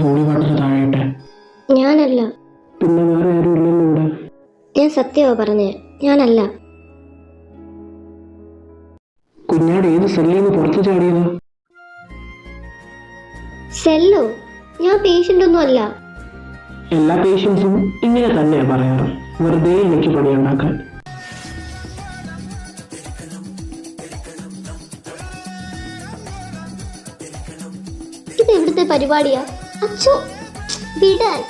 Holy water താഴെയിട്ടെ? ഞാനല്ല. പിന്നെ വേറെ ആരും ഇല്ലല്ലോ ഇവിടെ? ഞാൻ സത്യമാ പറഞ്ഞേ, ഞാനല്ല. കുഞ്ഞാട് ഏത് സെല്ലിൽ നിന്ന് പുറത്തു ചാടിയത്? സെല്ലോ? ഞാൻ പേഷ്യന്റ് ഒന്നും അല്ല. എല്ലാ പേഷ്യൻസും ഇങ്ങനെ തന്നെയാ പറയാറ്, വെറുതെ എനിക്ക് പണിയുണ്ടാക്കാൻ. ഇത് എവിടുത്തെ പരിപാടിയാ? അച്ചോ വിടാൻ.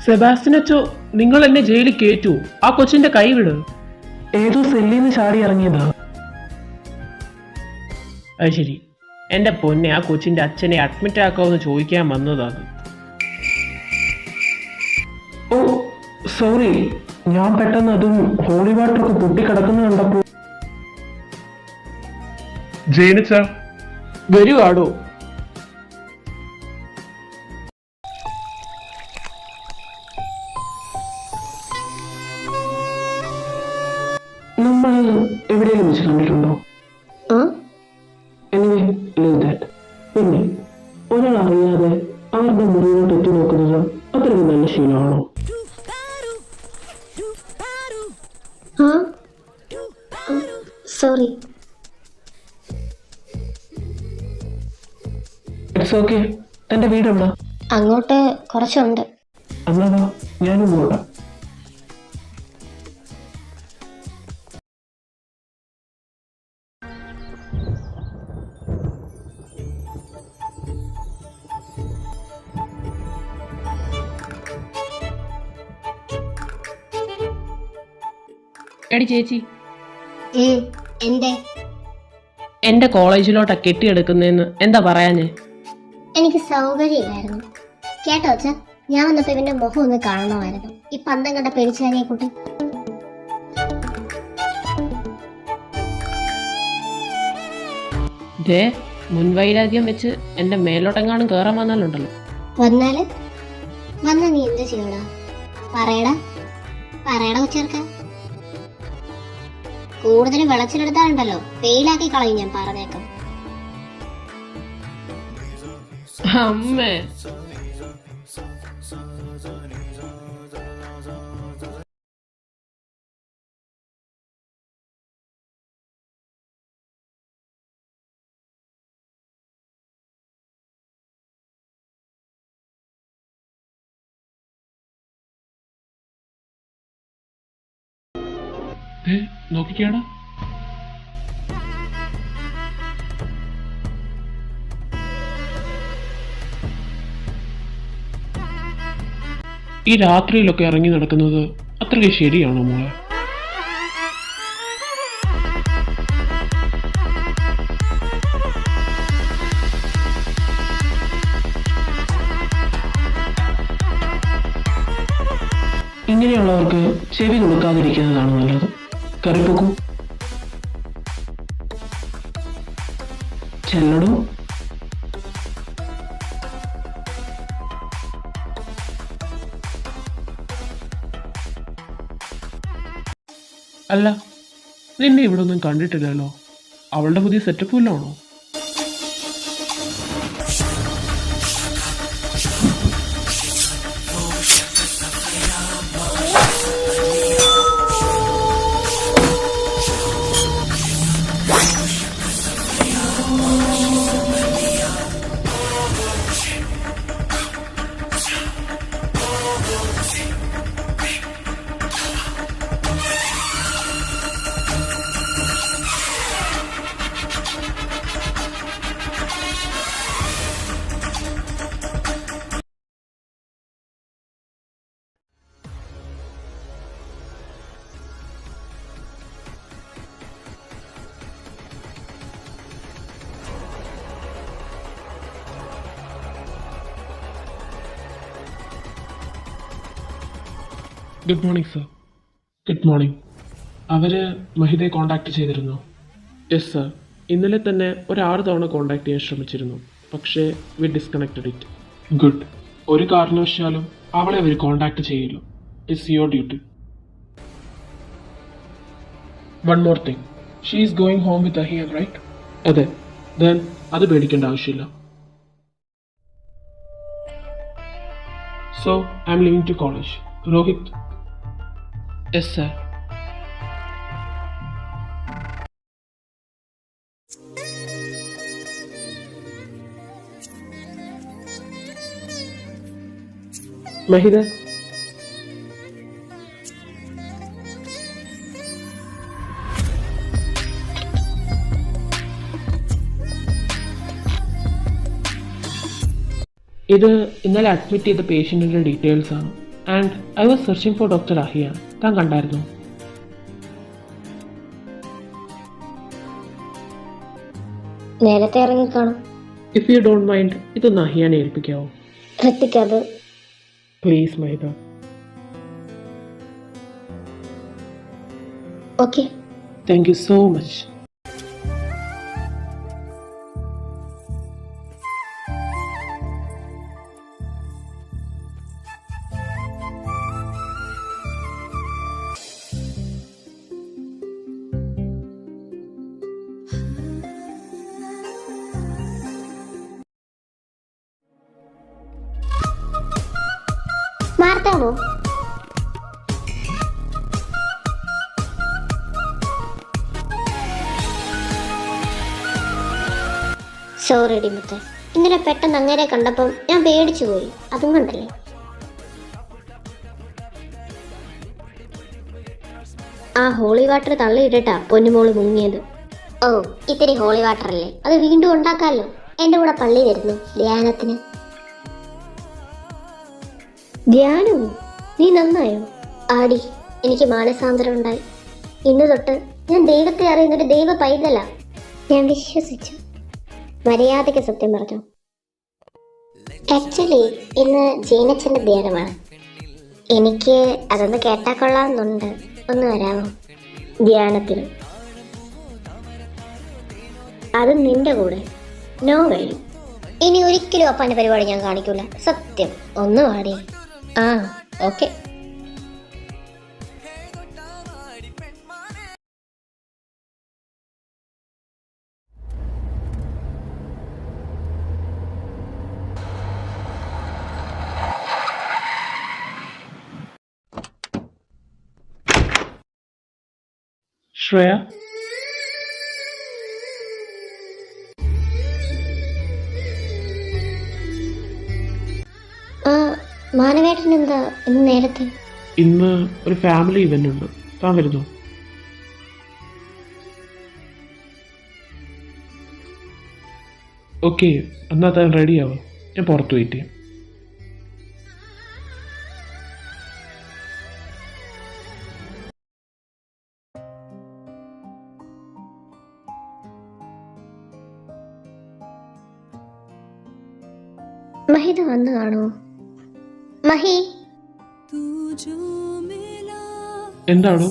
സെബാസ്റ്റ്യനച്ചോ, നിങ്ങൾ എന്നെ ജയിലിൽ കേറ്റൂ. ആ കൊച്ചിന്റെ കൈ വിട്. ഏതോ സെല്ലിൽ നിന്ന് ചാടി ഇറങ്ങിയതാ. അത് ശരി. എന്റെ പൊന്നെ, ആ കൊച്ചിന്റെ അച്ഛനെ അഡ്മിറ്റ് ആക്കാമെന്ന് ചോദിക്കാൻ വന്നതാണ്. ഓ സോറി, ഞാൻ പെട്ടെന്ന് അതും ഹോളി വാട്ടറൊക്കെ പൊട്ടിക്കിടക്കുന്ന കണ്ടപ്പോ. ജയിനച്ച വരുവാടോ. നമ്മൾ എവിടെയെങ്കിലും വെച്ച് കണ്ടിട്ടുണ്ടോ? Anyway leave that. പിന്നെ ഒരാൾ അറിയാതെ അവരുടെ മുറിയിലോട്ട് എത്തി നോക്കുന്നത് അത്രയ്ക്ക് നല്ല ശീലമാണോ? സോറി. It's okay. തന്റെ വീട് എവിടാ? അങ്ങോട്ട് കുറച്ചുണ്ട്. എന്നാ ഞാനും പോകട്ടെ. എടി ചേച്ചി, എന്റെ കോളേജിലോട്ടാ കെട്ടിയെടുക്കുന്നതെന്ന് എന്താ പറയാഞ്ഞേ? എനിക്ക് സൗകര്യമില്ലായിരുന്നു കേട്ടോ അച്ഛാ. ഞാൻ വന്നപ്പോ ഇവന്റെ മുഖം ഒന്ന് കാണണമായിരുന്നു. ഈ പന്തം കണ്ട പേടിച്ചാനിയെ കൂട്ടി. മുൻവൈരാഗ്യം വെച്ച് എന്റെ മേലോട്ടെങ്ങാനും കേറാൻ വന്നാലുണ്ടല്ലോ. വന്ന നീ എന്ത് ചെയ്യടാ? പറയടാ ഉച്ചേർക്ക. കൂടുതൽ വിളച്ചിലെടുത്താലുണ്ടല്ലോ ഫെയിലാക്കി കളയും ഞാൻ, പറഞ്ഞേക്കാം. അമ്മേ, നോക്കിക്കാടാ. ഈ രാത്രിയിലൊക്കെ ഇറങ്ങി നടക്കുന്നത് അത്രയ്ക്ക് ശരിയാണോ മോളെ? ഇങ്ങനെയുള്ളവർക്ക് ചെവി കൊടുക്കാതിരിക്കുന്നതാണ് നല്ലത്. കറിപ്പൊക്കൂ ചെല്ലടോ. അല്ല, നിന്നെ ഇവിടെ ഒന്നും കണ്ടിട്ടില്ലല്ലോ. അവളുടെ പുതിയ സെറ്റപ്പ് വല്ലതാണോ? Good morning sir. Good morning. അവർ മഹിതയെ കോൺടാക്ട് ചെയ്തിരുന്നു? യെസ് സർ, ഇന്നലെ തന്നെ ഒരു 6 തവണ കോൺടാക്ട് ചെയ്യാൻ ശ്രമിച്ചിരുന്നു, പക്ഷേ വി ഡിസ്കണക്റ്റഡ് ഇറ്റ്. ഗുഡ്. ഒരു കാരണവശാലും അവളെ അവർ കോൺടാക്ട് ചെയ്യില്ല. It's your duty. One more thing, she is going home with Ahiyan, right? അതെ. ദെൻ അത് പേടിക്കേണ്ട ആവശ്യമില്ല. So I'm leaving to college. Rohit. Yes sir. Mahita, ഇത് ഇന്നലെ അഡ്മിറ്റ് ചെയ്ത പേഷ്യൻറ്റിൻ്റെ ഡീറ്റെയിൽസ് ആണ്. And I was searching for doctor Ahiya. താൻ കണ്ടായിരുന്നു? നേരത്തെ ഇറങ്ങിക്കാണും. ഇഫ് യു ഡോണ്ട് മൈൻഡ് ഇതൊന്ന് അഹിയാനെ ഏൽപ്പിക്കാവോ? ഋത്തിക്, അത് please Mahita. Okay. Thank you so much. മാർത്താമോ? Sorry ഡിമുത്തെ, ഇന്നലെ പെട്ടെന്ന് അങ്ങനെ കണ്ടപ്പം ഞാൻ പേടിച്ചു പോയി. അതും കണ്ടല്ലേ. ആ ഹോളി വാട്ടർ തള്ളിയിട്ടാ പൊന്നുമോള് മുങ്ങിയത്. ഓ, ഇത്തിരി ഹോളി വാട്ടർ അല്ലേ, അത് വീണ്ടും ഉണ്ടാക്കാമല്ലോ. എൻ്റെ കൂടെ പള്ളി വരുന്നു ധ്യാനത്തിന്. ധ്യാനമോ? നീ നന്നായോ? ആടി, എനിക്ക് മാനസാന്തരം ഉണ്ടായി. ഇന്ന് തൊട്ട് ഞാൻ ദൈവത്തെ അറിയുന്നൊരു ദൈവ പൈതല. ഞാൻ വിശ്വസിച്ചു. മര്യാദയ്ക്ക് സത്യം പറഞ്ഞു. ആക്ച്വലി ഇന്ന് ജീനച്ചൻ്റെ ധ്യാനമാണ്. എനിക്ക് അതൊന്ന് കേട്ടാ കൊള്ളാമെന്നുണ്ട്. ഒന്ന് വരാമോ ധ്യാനത്തിന്? അത് നിന്റെ കൂടെ? നോ വഴി. ഇനി ഒരിക്കലും അപ്പാൻ്റെ പരിപാടി ഞാൻ കാണിക്കൂല. സത്യം. ഒന്ന് വാടി. ആ, ഓക്കെ. ശ്രേയ, ആ, മാനവേട്ടൻ എന്താ ഇന്ന് നേരത്തെ? ഇന്ന് ഒരു ഫാമിലി ഇവന്റ് ഉണ്ട്. താൻ വരുന്നു? ഓക്കെ, എന്നാൽ താൻ റെഡിയാവും. ഞാൻ പുറത്ത് വെയിറ്റ് ചെയ്യാം. മഹിത വന്നു കാണുമോ? മഹി, എന്താണോ?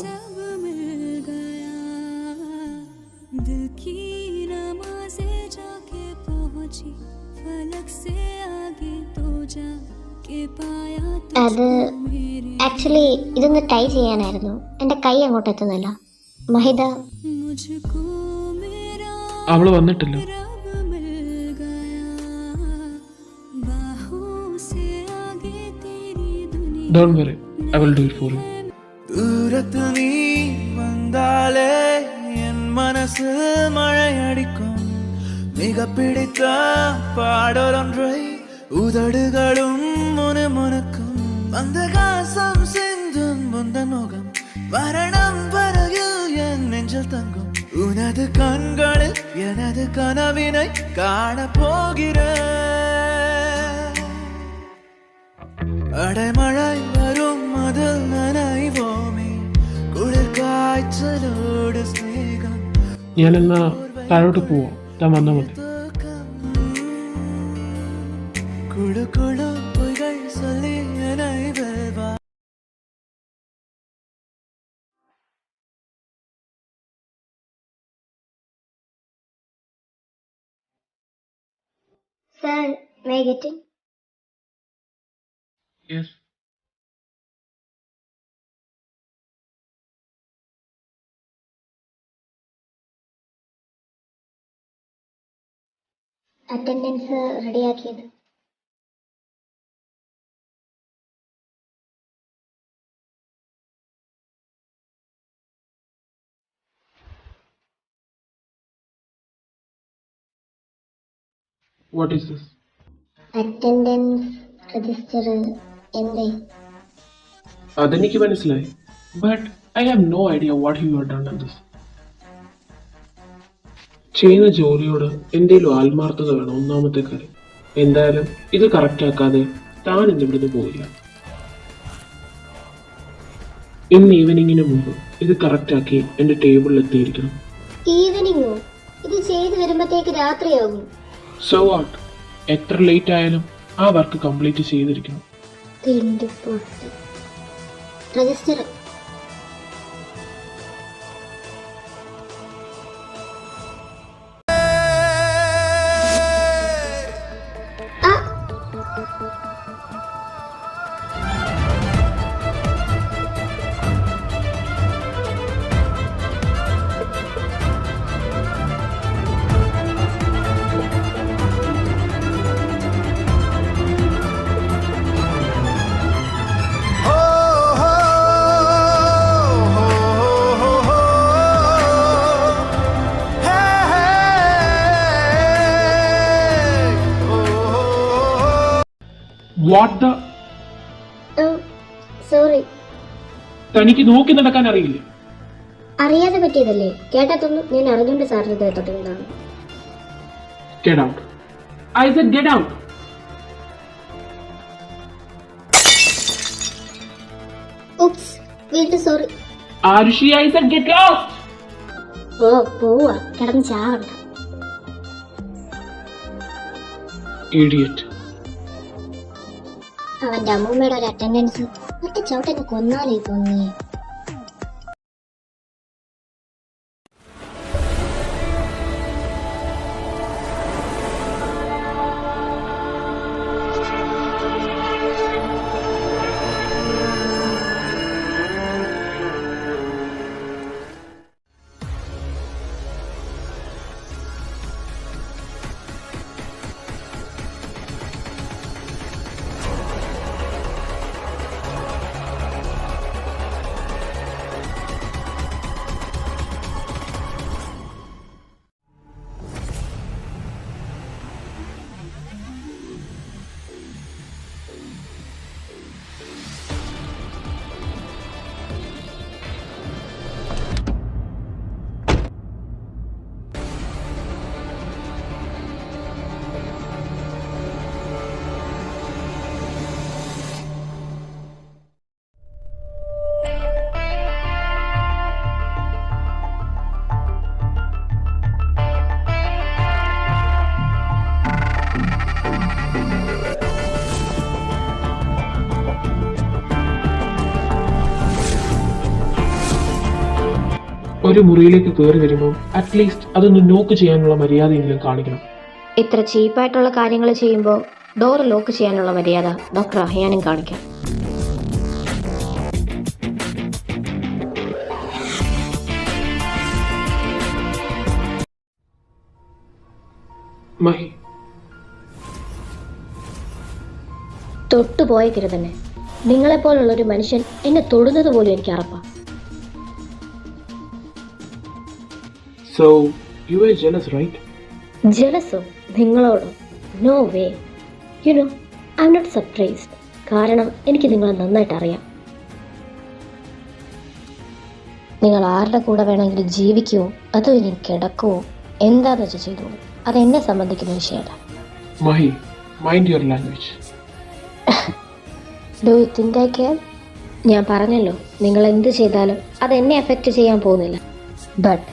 അത് ആക്ച്വലി ഇതൊന്ന് ടൈ ചെയ്യാനായിരുന്നു. എൻ്റെ കൈ അങ്ങോട്ട് എത്തുന്നില്ല. മഹിത, അവള് വന്നിട്ടില്ല. Don't worry, I will do it for you. ദൂരത്ത് നീ വന്നാലേ എൻ മനസ്സിൽ മഴയടിക്കും. മിക പിടിത്ത പാടൊരൊன்றை ഉദടുകളും മുനമുനക്കും. മന്ദഹാസം சிந்தும் முந்தன் முகம் மரணம் வரையில் என் நெஞ்சில் தங்கும். உனது கண்களில் எனது கனவினை காண போகிறேன். அடைமழை வரும் அதில் நனைவோமே കുളിർ കാഴ്ചലോട് സ്നേഹം. ഞാനെന്നാ താഴോട്ട് പോവാം. താൻ വന്നാൽ മതി. കുളു കുളു പൊയ്കൾ ചൊല്ലി നനൈവൽവാ. Sir, may I get in? Yes. Attendance റെഡിയാക്കിയത്. What is this? Attendance register. എന്തേ? അതെനിക്ക് മനസ്സിലായി. But I have no idea what you have done in this. ചെയ്യുന്ന ജോലിയോട് എന്തെങ്കിലും ആത്മാർത്ഥത വേണം ഒന്നാമത്തെ കാര്യം. എന്തായാലും ഇത് കറക്റ്റ് ആക്കാതെ താൻ ഇന്ന് ഇവിടുന്ന് പോയില്ല. ഇന്ന് ഈവനിങ്ങിന് മുമ്പ് ഇത് കറക്റ്റ് ആക്കി എന്റെ ടേബിളിൽ എത്തിയിരിക്കണം. ഈവനിങ്ങോ? ഇത് ചെയ്തു വരുമ്പത്തേക്ക് രാത്രിയാകും. സോ വാട്ട്, എത്ര ലേറ്റ് ആയാലും ആ വർക്ക് കംപ്ലീറ്റ് ചെയ്തിരിക്കണം. രജിസ്റ്റർ. What the? സോറി. തനിക്ക് നോക്കി നടക്കാൻ അറിയില്ലേ? അറിയാതെ പറ്റിയതല്ലേ. കേട്ടാത്തൊന്നും ഞാൻ അറിഞ്ഞുകൊണ്ട് സാറിന് തൊട്ടുകൊണ്ടാണ്. Get out. I said get out. Oops, വീണ്ടും sorry. Arushi, I said get out. ഓ പോവാ, കിടന്ന് ചാവണ്ട. Idiot. അവന്റെ അമ്മൂമ്മയുടെ ഒരു അറ്റൻഡൻസ് ഒറ്റ ചവിട്ടന് കൊന്നാലേ തോന്നിയേ. ഒരു മുറിയിലേക്ക് കയറി വരുമ്പോൾ അറ്റ്ലീസ്റ്റ് അതൊന്ന് നോക്ക് ചെയ്യാനുള്ള മര്യാദയെങ്കിലും കാണിക്കണം. ഇത്ര ചീപ്പായിട്ടുള്ള കാര്യങ്ങൾ ചെയ്യുമ്പോൾ ഡോർ ലോക്ക് ചെയ്യാനുള്ള മര്യാദ ഡോക്ടർ അഹ്യാനും കാണിക്കാം. മഹി, തൊട്ടുപോയേക്കരുത് തന്നെ. നിങ്ങളെപ്പോലുള്ളൊരു മനുഷ്യൻ എന്നെ തൊടുന്നത് പോലും എനിക്ക് അറപ്പാ. so you were jealous, right? ജലസോ? നിങ്ങളോടോ? No way. You know, I'm not surprised. കാരണം എനിക്ക് നിങ്ങളെ നന്നായിട്ട് അറിയാം. നിങ്ങൾ ആരുടെ കൂടെ വേണമെങ്കിലും ജീവിക്കുവോ അതോ ഇനി കിടക്കുവോ എന്താന്ന് വെച്ചാൽ ചെയ്തോളൂ. അതെന്നെ സംബന്ധിക്കുന്ന വിഷയമല്ല. Mahi, mind your language. Do you think I care? ഞാൻ പറഞ്ഞല്ലോ, നിങ്ങൾ എന്ത് ചെയ്താലും അതെന്നെ എഫക്റ്റ് ചെയ്യാൻ പോകുന്നില്ല. But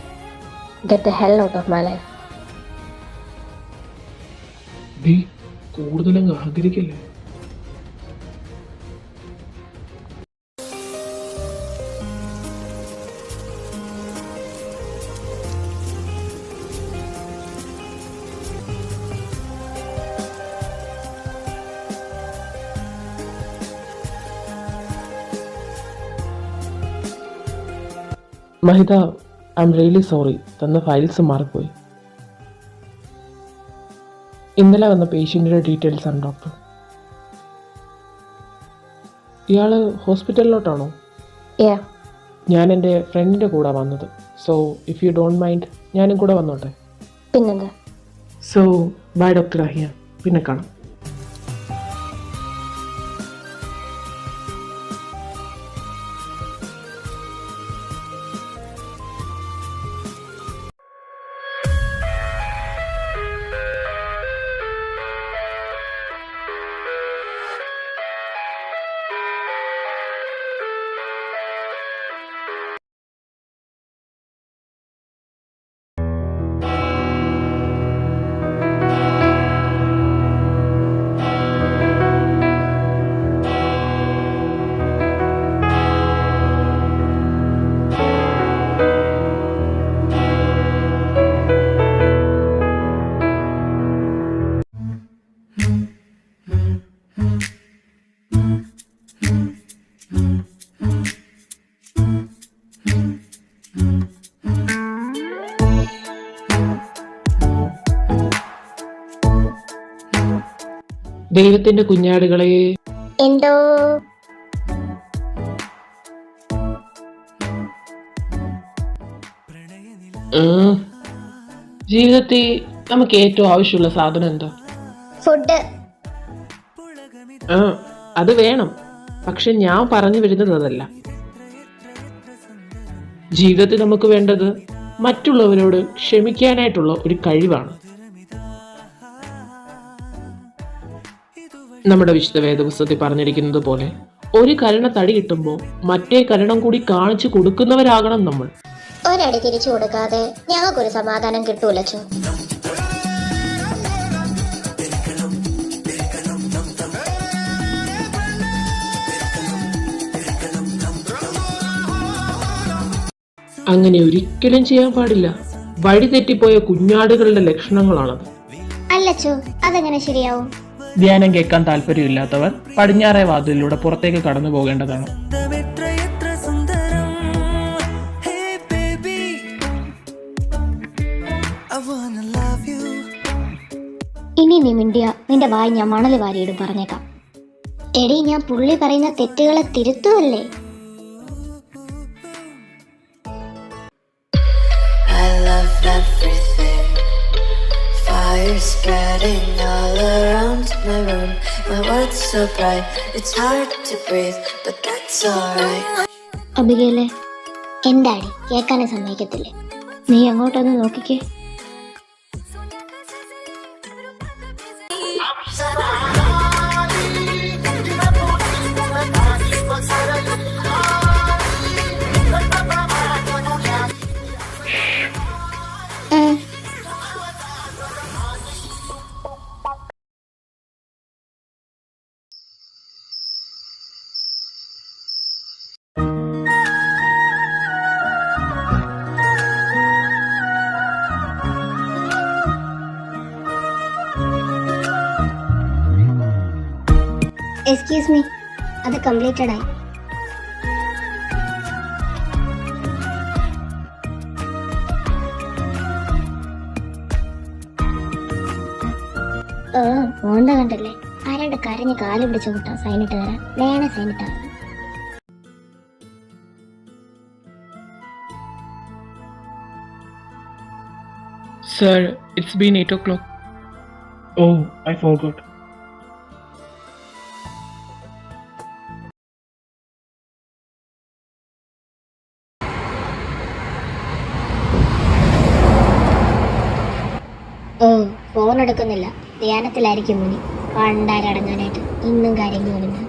get the hell out of my life. നീ കൂടുതലങ്ങ് അഹങ്കരിക്കല്ലേ? Mahita, I am really sorry. തന്ന ഫയൽസ് മാറിപ്പോയി. ഇന്നലെ വന്ന പേഷ്യൻറ്റിൻ്റെ ഡീറ്റെയിൽസ് ആണ് ഡോക്ടർ. ഇയാൾ ഹോസ്പിറ്റലിലോട്ടാണോ? യാ. ഞാൻ എൻ്റെ ഫ്രണ്ടിൻ്റെ കൂടെ വന്നത്. So if you don't mind ഞാനും കൂടെ വന്നോട്ടെ? പിന്നെന്താ? സോ ബൈ ഡോക്ടർ അഹിയ, പിന്നെ കാണാം. ദൈവത്തിന്റെ കുഞ്ഞാടുകളെ, എന്തോ ജീവിതത്തിൽ നമുക്ക് ഏറ്റവും ആവശ്യമുള്ള സാധനം എന്താ? ഫുഡ്. അത് വേണം. പക്ഷെ ഞാൻ പറഞ്ഞു വരുന്നത് അതല്ല. ജീവിതത്തിൽ നമുക്ക് വേണ്ടത് മറ്റുള്ളവരോട് ക്ഷമിക്കാനായിട്ടുള്ള ഒരു കഴിവാണ്. നമ്മുടെ വിശുദ്ധ വേദപുസ്തകത്തിൽ പറഞ്ഞിരിക്കുന്നത് പോലെ ഒരു കരണം തടി കിട്ടുമ്പോൾ മറ്റേ കരണം കൂടി കാണിച്ചു കൊടുക്കുന്നവരാകണം നമ്മൾ. ഒരടി തിരിച്ചു കൊടുക്കാതെ ഞങ്ങൾക്കൊരു സമാധാനം കിട്ടൂലോ. അങ്ങനെ ഒരിക്കലും ചെയ്യാൻ പാടില്ല. വഴി തെറ്റിപ്പോയ കുഞ്ഞാടുകളുടെ ലക്ഷണങ്ങളാണത്. അല്ലച്ചോ, അതെങ്ങനെ ശരിയാവും? ധ്യാനം കേൾക്കാൻ താല്പര്യമില്ലാത്തവർ പടിഞ്ഞാറേ വാതിലിലൂടെ പുറത്തേക്ക് കടന്നു പോകേണ്ടതാണ്. ഇനി നീ മിണ്ടിയ നിന്റെ വായി ഞാൻ മണല് വാരിയിടും, പറഞ്ഞേക്കാം. എടി, ഞാൻ പുള്ളി പറയുന്ന തെറ്റുകളെ തിരുത്തുമല്ലേ? Fire spreading all around my room. My world's so bright, it's hard to breathe, but that's alright. അബിഗേലെ, എന്താടി കേൾക്കാനും സമ്മതിക്കത്തില്ലേ? നീ അങ്ങോട്ടൊന്ന് നോക്കിക്കേ. എക്സ്ക്യൂസ് മീ, അത് കംപ്ലീറ്റഡ് ആയി. മോന്ത കണ്ടല്ലേ, ആരാണ്ട് കരഞ്ഞ് കാല് പിടിച്ചു കൂട്ടാ. സൈനിട്ട് തരാം, വേണേ സൈനിട്ടാ. Sir, it's been 8 o'clock. Oh, I forgot. Phone എടുക്കുന്നില്ല, ധ്യാനത്തിലായിരിക്കും മുനി. കണ്ടാരടങ്ങാനായിട്ട് ഇന്നും കാര്യങ്ങൾ വരുന്നത്.